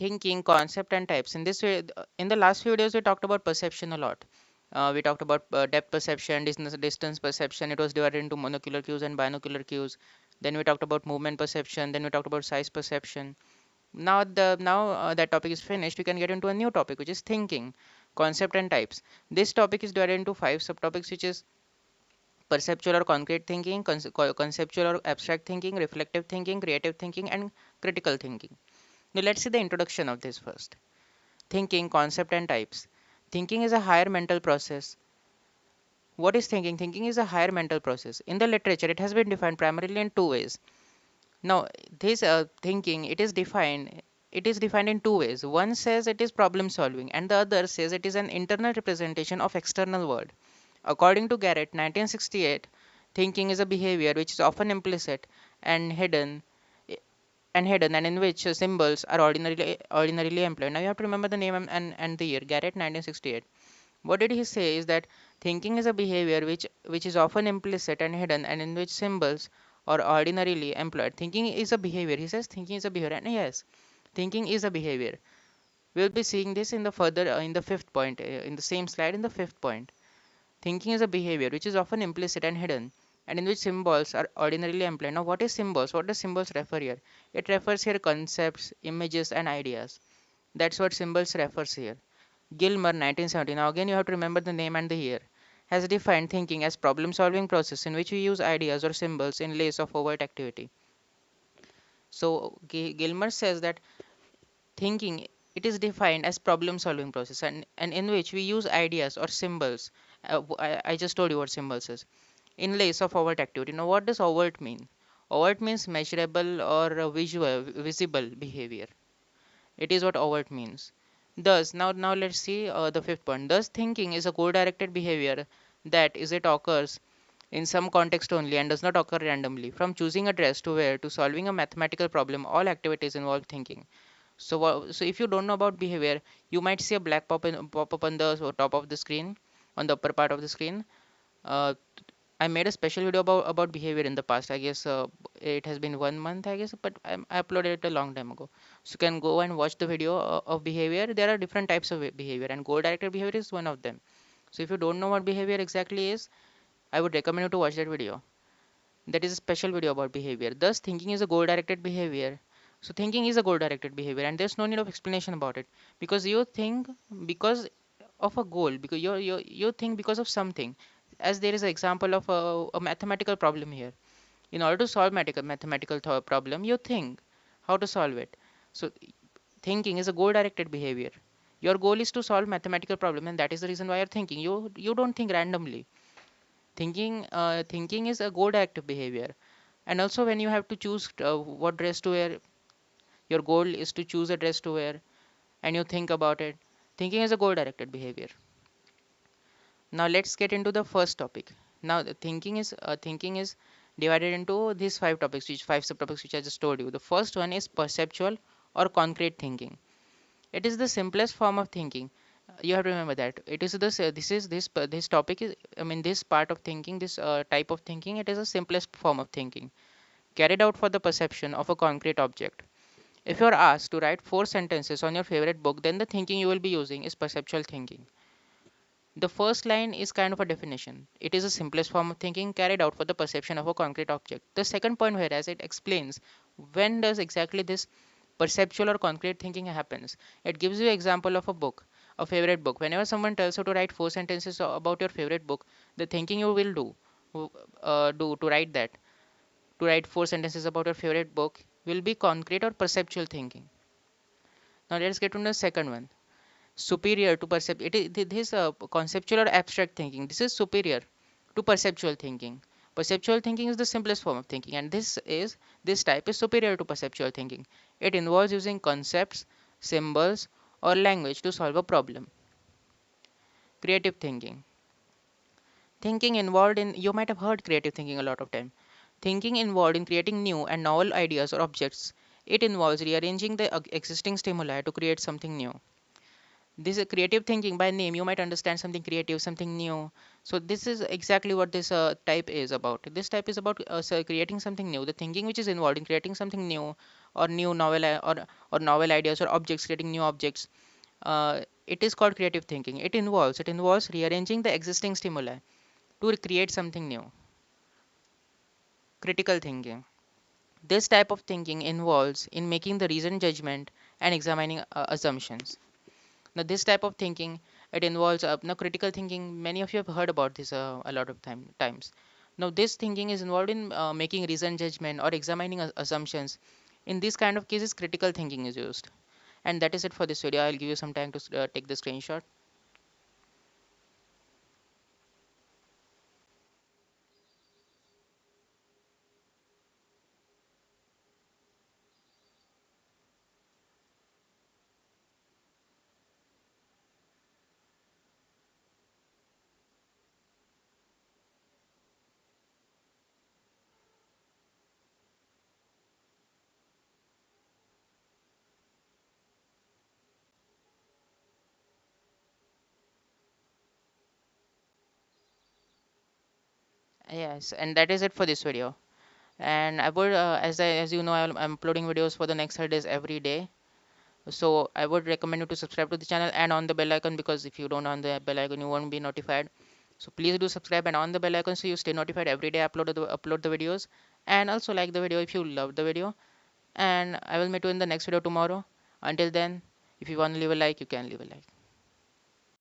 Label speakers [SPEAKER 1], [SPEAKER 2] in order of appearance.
[SPEAKER 1] Thinking, concept, and types. In the last few videos, we talked about perception a lot. We talked about depth perception, distance perception. It was divided into monocular cues and binocular cues. Then we talked about movement perception. Then we talked about size perception. Now that topic is finished, we can get into a new topic, which is thinking, concept, and types. This topic is divided into five subtopics, which is perceptual or concrete thinking, conceptual or abstract thinking, reflective thinking, creative thinking, and critical thinking. Now let's see the introduction of this first. Thinking, concept, and types. Thinking is a higher mental process. What is thinking? Thinking is a higher mental process. In the literature, it has been defined primarily in two ways. Now, this thinking, it is defined in two ways. One says it is problem solving, and the other says it is an internal representation of external world. According to Garrett, 1968, thinking is a behavior which is often implicit and hidden and in which symbols are ordinarily employed. Now you have to remember the name and the year. Garrett, 1968. What did he say is that thinking is a behavior which is often implicit and hidden and in which symbols are ordinarily employed. Thinking is a behavior. He says thinking is a behavior, and yes, thinking is a behavior. We'll be seeing this in the further in the fifth point in the same slide in the fifth point. Thinking is a behavior which is often implicit and hidden, and in which symbols are ordinarily employed. Now, what is symbols? What does symbols refer here? It refers here concepts, images, and ideas. That's what symbols refers here. Gilmer, 1970. Now, again, you have to remember the name and the year. Has defined thinking as problem-solving process in which we use ideas or symbols in place of overt activity. So, Gilmer says that thinking, it is defined as problem solving process, and in which we use ideas or symbols. I just told you what symbols is in place of overt activity. Now what does overt mean? Overt means measurable or visible behavior. It is what overt means. Thus now let's see the fifth point. Thus thinking is a goal directed behavior, that is it occurs in some context only and does not occur randomly. From choosing a dress to wear to solving a mathematical problem, all activities involve thinking. So if you don't know about behavior, you might see a black pop up on the top of the screen, on the upper part of the screen. Uh, I made a special video about behavior in the past. I guess it has been 1 month, I guess, but I uploaded it a long time ago. So you can go and watch the video of behavior. There are different types of behavior, and goal-directed behavior is one of them. So if you don't know what behavior exactly is, I would recommend you to watch that video. That is a special video about behavior. Thus, thinking is a goal-directed behavior. So thinking is a goal-directed behavior, and there's no need of explanation about it, because you think because of a goal, because you think because of something. As there is an example of a mathematical problem here. In order to solve mathematical problem, you think how to solve it. So thinking is a goal-directed behavior. Your goal is to solve mathematical problem, and that is the reason why you're thinking. You don't think randomly. Thinking is a goal directed behavior. And also when you have to choose what dress to wear, your goal is to choose a dress to wear, and you think about it. Thinking is a goal directed behavior. Now let's get into the first topic. Now the thinking is divided into these five topics, which five subtopics which I just told you. The first one is perceptual or concrete thinking. It is the simplest form of thinking. You have to remember that it is this topic is, I mean, this part of thinking, this type of thinking, it is the simplest form of thinking, carried out for the perception of a concrete object. If you are asked to write four sentences on your favorite book, then the thinking you will be using is perceptual thinking. The first line is kind of a definition. It is the simplest form of thinking carried out for the perception of a concrete object. The second point, whereas it explains when does exactly this perceptual or concrete thinking happens. It gives you example of a book, a favorite book. Whenever someone tells you to write four sentences about your favorite book, the thinking you will do to write that, to write four sentences about your favorite book, will be concrete or perceptual thinking. Now let's get to the second one. Superior to percept. It is this conceptual or abstract thinking. This is superior to perceptual thinking. Perceptual thinking is the simplest form of thinking, and this type is superior to perceptual thinking. It involves using concepts, symbols, or language to solve a problem. Creative thinking. Thinking involved in, you might have heard creative thinking a lot of time. Thinking involved in creating new and novel ideas or objects. It involves rearranging the existing stimuli to create something new. This is creative thinking. By name you might understand something creative, something new. So this is exactly what this type is about. This type is about creating something new, the thinking which is involved in creating something new, or new novel or novel ideas or objects, creating new objects. It is called creative thinking. It involves rearranging the existing stimuli to create something new. Critical thinking. This type of thinking involves in making the reasoned judgment and examining assumptions. Now, this type of thinking, it involves now critical thinking. Many of you have heard about this a lot of times. Now, this thinking is involved in making reasoned judgment or examining assumptions. In these kind of cases, critical thinking is used. And that is it for this video. I'll give you some time to take the screenshot. Yes, and that is it for this video. And I would, as you know, I'm uploading videos for the next 30 days every day. So I would recommend you to subscribe to the channel and on the bell icon, because if you don't on the bell icon, you won't be notified. So please do subscribe and on the bell icon so you stay notified every day I upload the videos. And also like the video if you love the video. And I will meet you in the next video tomorrow. Until then, if you want to leave a like, you can leave a like.